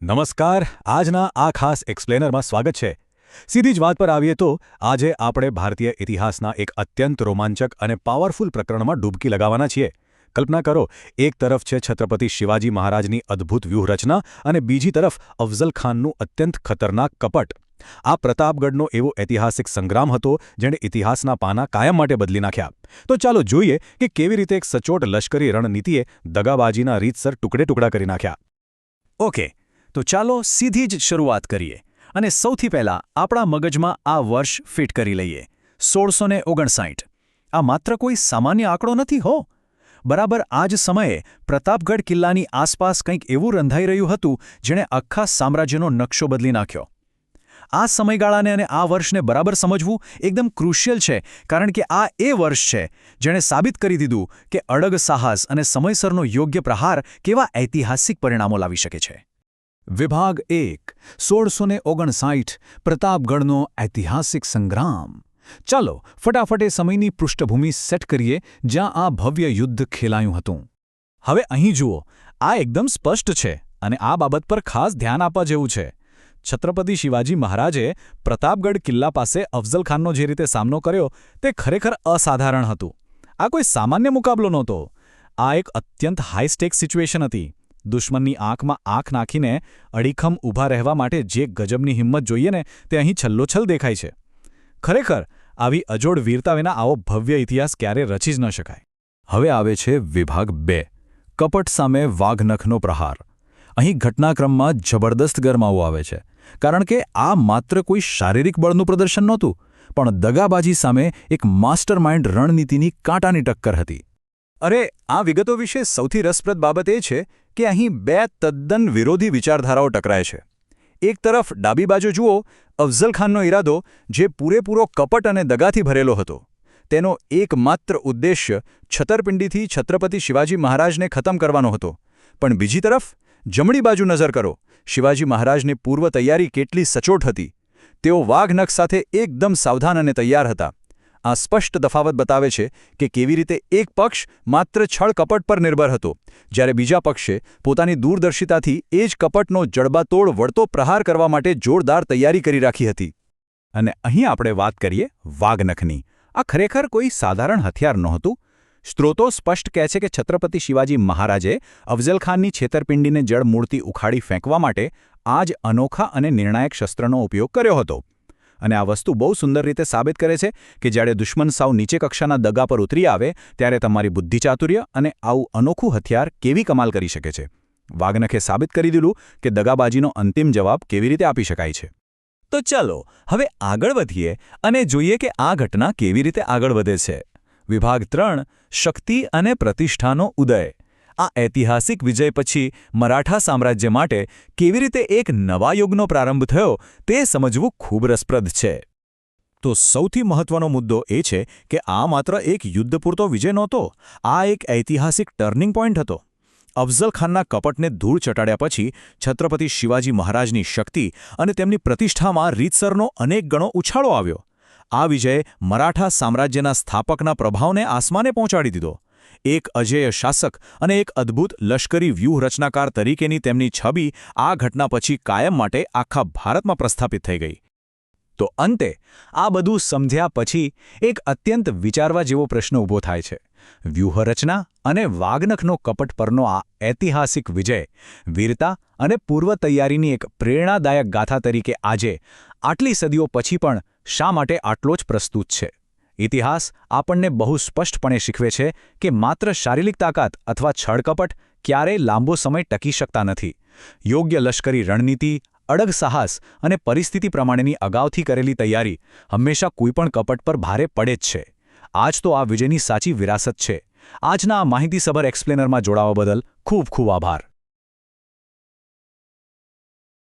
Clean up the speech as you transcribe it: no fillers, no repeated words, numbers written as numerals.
નમસ્કાર આજના આ ખાસ એક્સપ્લેનરમાં સ્વાગત છે। સીધી જ વાત પર આવીએ તો આજે આપણે ભારતીય ઇતિહાસના એક અત્યંત રોમાંચક અને પાવરફુલ પ્રકરણમાં ડૂબકી લગાવવાના છીએ। કલ્પના કરો, એક તરફ છે છત્રપતિ શિવાજી મહારાજની અદ્ભુત વ્યૂહરચના અને બીજી તરફ અફઝલ ખાનનું અત્યંત ખતરનાક કપટ। આ પ્રતાપગઢનો એવો ઐતિહાસિક સંગ્રામ હતો જેણે ઇતિહાસના પાના કાયમ માટે બદલી નાખ્યા। તો ચાલો જોઈએ કે કેવી રીતે એક સચોટ લશ્કરી રણનીતિએ દગાબાજીના રીતસર ટુકડે ટુકડા કરી નાખ્યા। ઓકે, તો ચાલો સીધી જ શરૂઆત કરીએ અને સૌથી પહેલાં આપણા મગજમાં આ વર્ષ ફિટ કરી લઈએ, 1659। આ માત્ર કોઈ સામાન્ય આંકડો નથી હો। બરાબર આ જ સમયે પ્રતાપગઢ કિલ્લાની આસપાસ કંઈક એવું રંધાઈ રહ્યું હતું જેણે આખા સામ્રાજ્યનો નકશો બદલી નાખ્યો। આ સમયગાળાને અને આ વર્ષને બરાબર સમજવું એકદમ ક્રુશિયલ છે, કારણ કે આ એ વર્ષ છે જેણે સાબિત કરી દીધું કે અડગ સાહસ અને સમયસરનો યોગ્ય પ્રહાર કેવા ઐતિહાસિક પરિણામો લાવી શકે છે। વિભાગ 1, 1659, પ્રતાપગઢનો ઐતિહાસિક સંગ્રામ। ચાલો ફટાફટ એ સમયની પૃષ્ઠભૂમિ સેટ કરીએ જ્યાં આ ભવ્ય યુદ્ધ ખેલાયું હતું। હવે અહીં જુઓ, આ એકદમ સ્પષ્ટ છે અને આ બાબત પર ખાસ ધ્યાન આપવા જેવું છે। છત્રપતિ શિવાજી મહારાજે પ્રતાપગઢ કિલ્લા પાસે અફઝલ ખાનનો જે રીતે સામનો કર્યો તે ખરેખર અસાધારણ હતું। આ કોઈ સામાન્ય મુકાબલો નહોતો, આ એક અત્યંત હાઈ સ્ટેક સિચ્યુએશન હતી। દુશ્મનની આંખમાં આંખ નાખીને અડીખમ ઊભા રહેવા માટે જે ગજબની હિંમત જોઈએ ને તે અહીં છલ્લોછલ દેખાય છે। ખરેખર આવી અજોડ વીરતા વિના આવો ભવ્ય ઇતિહાસ ક્યારે રચી જ ન શકાય। હવે આવે છે વિભાગ 2, કપટ સામે વાઘનખનો પ્રહાર। અહીં ઘટનાક્રમમાં જબરદસ્ત ગરમાવો આવે છે, કારણ કે આ માત્ર કોઈ શારીરિક બળનું પ્રદર્શન નહોતું, પણ દગાબાજી સામે એક માસ્ટરમાઇન્ડ રણનીતિની કાંટાની ટક્કર હતી। અરે, આ વિગતો વિશે સૌથી રસપ્રદ બાબત એ છે કે અહીં બે તદ્દન વિરોધી વિચારધારાઓ ટકરાય છે। એક તરફ ડાબી બાજુ જુઓ, અફઝલ ખાનનો ઈરાદો, જે પૂરેપૂરો કપટ અને દગાથી ભરેલો હતો। તેનો એકમાત્ર ઉદ્દેશ્ય છતરપિંડીથી છત્રપતિ શિવાજી મહારાજને ખતમ કરવાનો હતો। પણ બીજી તરફ જમણી બાજુ નજર કરો, શિવાજી મહારાજની પૂર્વ તૈયારી કેટલી સચોટ હતી। તેઓ વાઘનખ સાથે એકદમ સાવધાન અને તૈયાર હતા। આ સ્પષ્ટ તફાવત બતાવે છે કે કેવી રીતે એક પક્ષ માત્ર છળ કપટ પર નિર્ભર હતો, જ્યારે બીજા પક્ષે પોતાની દૂરદર્શિતાથી એ જ કપટનો જડબાતોડ વળતો પ્રહાર કરવા માટે જોરદાર તૈયારી કરી રાખી હતી। અને અહીં આપણે વાત કરીએ વાઘનખની। આ ખરેખર કોઈ સાધારણ હથિયાર નહોતું। સ્ત્રોતો સ્પષ્ટ કહે છે કે છત્રપતિ શિવાજી મહારાજે અફઝલ ખાનની છેતરપિંડીને જડમૂળથી ઉખાડી ફેંકવા માટે આ જ અનોખા અને નિર્ણાયક શસ્ત્રનો ઉપયોગ કર્યો હતો। અને આ વસ્તુ બહુ સુંદર રીતે સાબિત કરે છે કે જ્યારે દુશ્મન સાવ નીચે કક્ષાના દગા પર ઉતરી આવે ત્યારે તમારી બુદ્ધિચાતુર્ય અને આવું અનોખું હથિયાર કેવી કમાલ કરી શકે છે। વાઘનખે સાબિત કરી દીધું કે દગાબાજીનો અંતિમ જવાબ કેવી રીતે આપી શકાય છે। તો ચાલો હવે આગળ વધીએ અને જોઈએ કે આ ઘટના કેવી રીતે આગળ વધે છે। વિભાગ 3, શક્તિ અને પ્રતિષ્ઠાનો ઉદય। આ ઐતિહાસિક વિજય પછી મરાઠા સામ્રાજ્ય માટે કેવી રીતે એક નવા યુગનો પ્રારંભ થયો તે સમજવું ખૂબ રસપ્રદ છે। તો સૌથી મહત્વનો મુદ્દો એ છે કે આ માત્ર એક યુદ્ધ પૂરતો વિજય નહોતો, આ એક ઐતિહાસિક ટર્નિંગ પોઈન્ટ હતો। અફઝલ ખાનના કપટને ધૂળ ચટાડ્યા પછી છત્રપતિ શિવાજી મહારાજની શક્તિ અને તેમની પ્રતિષ્ઠામાં રીતસરનો અનેક ગણો ઉછાળો આવ્યો। આ વિજયે મરાઠા સામ્રાજ્યના સ્થાપકના પ્રભાવને આસમાને પહોંચાડી દીધો। એક અજેય શાસક અને એક અદ્ભુત લશ્કરી વ્યૂહરચનાકાર તરીકેની તેમની છબી આ ઘટના પછી કાયમ માટે આખા ભારતમાં પ્રસ્થાપિત થઈ ગઈ। તો અંતે આ બધું સમજ્યા પછી એક અત્યંત વિચારવા જેવો પ્રશ્ન ઊભો થાય છે। વ્યૂહરચના અને વાઘનખનો કપટ પરનો આ ઐતિહાસિક વિજય વીરતા અને પૂર્વ તૈયારીની એક પ્રેરણાદાયક ગાથા તરીકે આજે આટલી સદીઓ પછી પણ શા માટે આટલો જ પ્રસ્તુત છે। ઇતિહાસ આપણને બહુ સ્પષ્ટપણે શીખવે છે કે માત્ર શારીરિક તાકાત અથવા છળકપટ ક્યારેય લાંબો સમય ટકી શકતા નથી। યોગ્ય લશ્કરી રણનીતિ, અડગ સાહસ અને પરિસ્થિતિ પ્રમાણેની અગાઉથી કરેલી તૈયારી હંમેશા કોઈપણ કપટ પર ભારે પડે જ છે। આજ તો આ વિજયની સાચી વિરાસત છે। આજના આ માહિતીસભર એક્સપ્લેનરમાં જોડાવા બદલ ખૂબ ખૂબ આભાર।